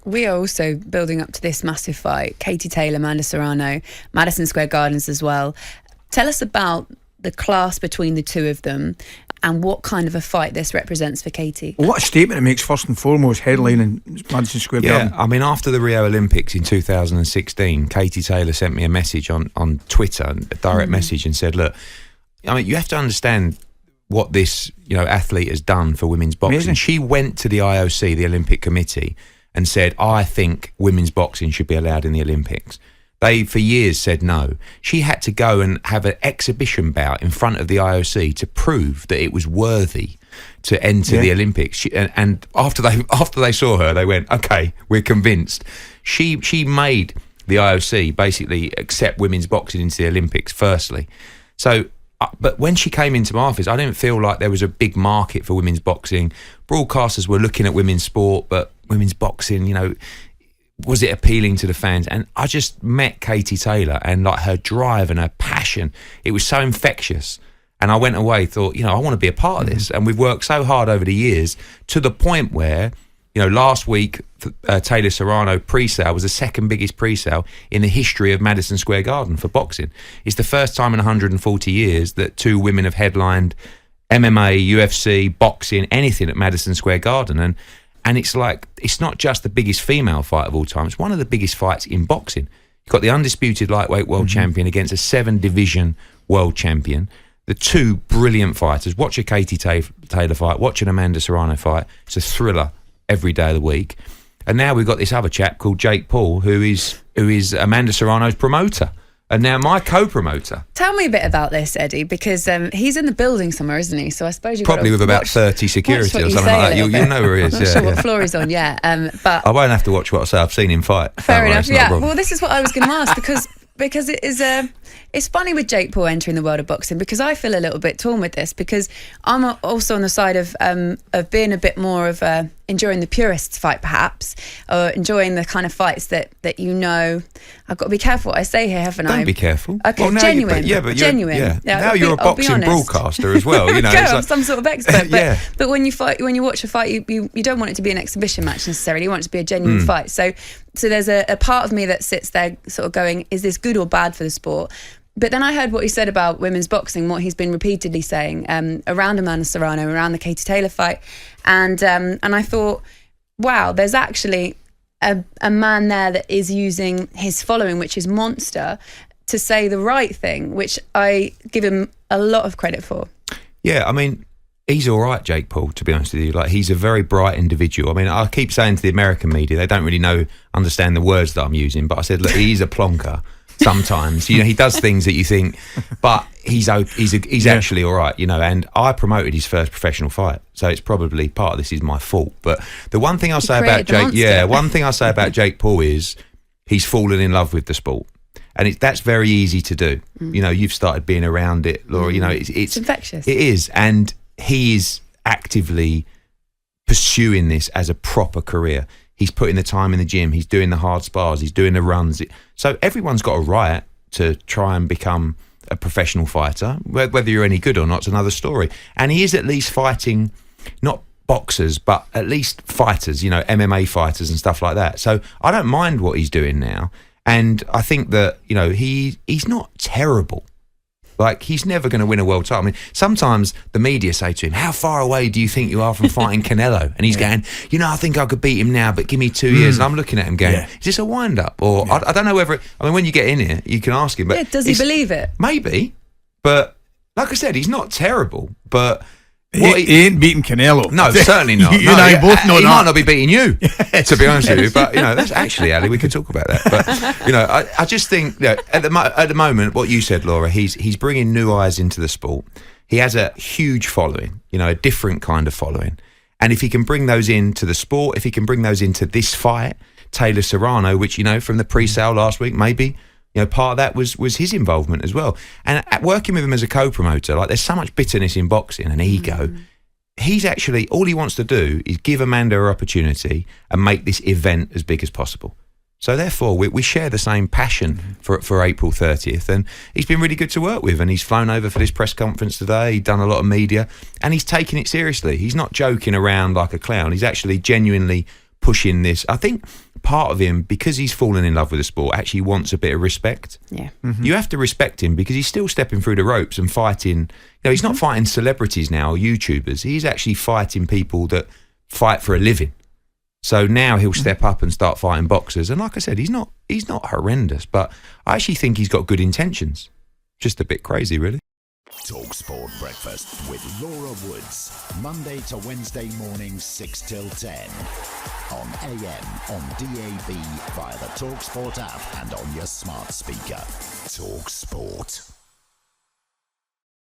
we are also building up to this massive fight. Katie Taylor, Amanda Serrano, Madison Square Gardens as well. Tell us about the class between the two of them and what kind of a fight this represents for Katie. What a statement it makes, first and foremost, headlining Madison Square Garden. I mean, after the Rio Olympics in 2016, Katie Taylor sent me a message on Twitter, a direct message, and said, look, I mean, you have to understand what this athlete has done for women's boxing. Amazing. She went to the IOC, the Olympic Committee, and said, I think women's boxing should be allowed in the Olympics. They, for years, said no. She had to go and have an exhibition bout in front of the IOC to prove that it was worthy to enter the Olympics. And after they saw her, they went, okay, we're convinced. She made the IOC basically accept women's boxing into the Olympics, firstly. So, but when she came into my office, I didn't feel like there was a big market for women's boxing. Broadcasters were looking at women's sport, but women's boxing, was it appealing to the fans? And I just met Katie Taylor, and like her drive and her passion, it was so infectious. And I went away, thought, I want to be a part of this. And we've worked so hard over the years to the point where, last week, Taylor Serrano pre-sale was the second biggest pre-sale in the history of Madison Square Garden for boxing. It's the first time in 140 years that two women have headlined MMA, UFC, boxing, anything at Madison Square Garden. And it's like, it's not just the biggest female fight of all time, it's one of the biggest fights in boxing. You've got the undisputed lightweight world champion against a 7-division world champion. The two brilliant fighters. Watch a Katie Taylor fight, watch an Amanda Serrano fight. It's a thriller every day of the week. And now we've got this other chap called Jake Paul, who is Amanda Serrano's promoter. And now my co-promoter. Tell me a bit about this, Eddie, because he's in the building somewhere, isn't he? So I suppose you've probably with about 30 security or something like that. You'll know where he is. I'm not sure what floor he's on, but I won't have to watch what I say. I've seen him fight. Fair enough. Yeah. Well, this is what I was going to ask because it is it's funny with Jake Paul entering the world of boxing, because I feel a little bit torn with this, because I'm also on the side of being a bit more of enjoying the purists fight, perhaps, or enjoying the kind of fights that I've got to be careful what I say here, haven't I? Don't be careful. Okay, well, genuine. Genuine. Yeah, now you're a boxing broadcaster as well. I'm some sort of expert. But when you watch a fight, you don't want it to be an exhibition match necessarily. You want it to be a genuine fight. So there's a part of me that sits there sort of going, is this good or bad for the sport? But then I heard what he said about women's boxing, what he's been repeatedly saying around Amanda Serrano, around the Katie Taylor fight. And I thought, wow, there's actually a man there that is using his following, which is monster, to say the right thing, which I give him a lot of credit for. Yeah, I mean, he's all right, Jake Paul, to be honest with you. Like, he's a very bright individual. I mean, I keep saying to the American media, they don't really understand the words that I'm using, but I said, look, he's a plonker. Sometimes, he does things that you think, but he's actually all right, and I promoted his first professional fight, so it's probably part of this is my fault. But the one thing I'll say about Jake Paul is he's fallen in love with the sport, and that's very easy to do. You've started being around it, Laura. It's infectious. It is, and he is actively pursuing this as a proper career. He's putting the time in the gym. He's doing the hard spars. He's doing the runs. So everyone's got a right to try and become a professional fighter. Whether you're any good or not is another story. And he is at least fighting, not boxers, but at least fighters, MMA fighters and stuff like that. So I don't mind what he's doing now. And I think that, he's not terrible. Like, he's never going to win a world title. I mean, sometimes the media say to him, how far away do you think you are from fighting Canelo? And he's going, I think I could beat him now, but give me 2 years. And I'm looking at him going, is this a wind-up? Or I don't know whether... when you get in here, you can ask him. But does he believe it? Maybe. But, like I said, he's not terrible. But... He ain't beating Canelo. No, certainly not. You and I both know that. He might not be beating you, to be honest with you. But, that's actually, Ali, we could talk about that. But, I just think, at the moment, what you said, Laura, he's bringing new eyes into the sport. He has a huge following, a different kind of following. And if he can bring those into the sport, if he can bring those into this fight, Taylor Serrano, which, from the pre-sale last week, maybe... part of that was his involvement as well. And working with him as a co-promoter, like, there's so much bitterness in boxing and ego. He's actually, all he wants to do is give Amanda her opportunity and make this event as big as possible. So therefore, we share the same passion for April 30th. And he's been really good to work with. And he's flown over for this press conference today. He's done a lot of media. And he's taking it seriously. He's not joking around like a clown. He's actually genuinely pushing this. I think part of him, because he's fallen in love with the sport, actually wants a bit of respect. Yeah. You have to respect him because he's still stepping through the ropes and fighting. You know, he's not fighting celebrities now or YouTubers. He's actually fighting people that fight for a living. So now he'll step up and start fighting boxers. And like I said, he's not horrendous, but I actually think he's got good intentions. Just a bit crazy, really. talkSPORT Breakfast with Laura Woods. Monday to Wednesday mornings 6 till 10. On AM, on DAB, via the talkSPORT app and on your smart speaker. talkSPORT.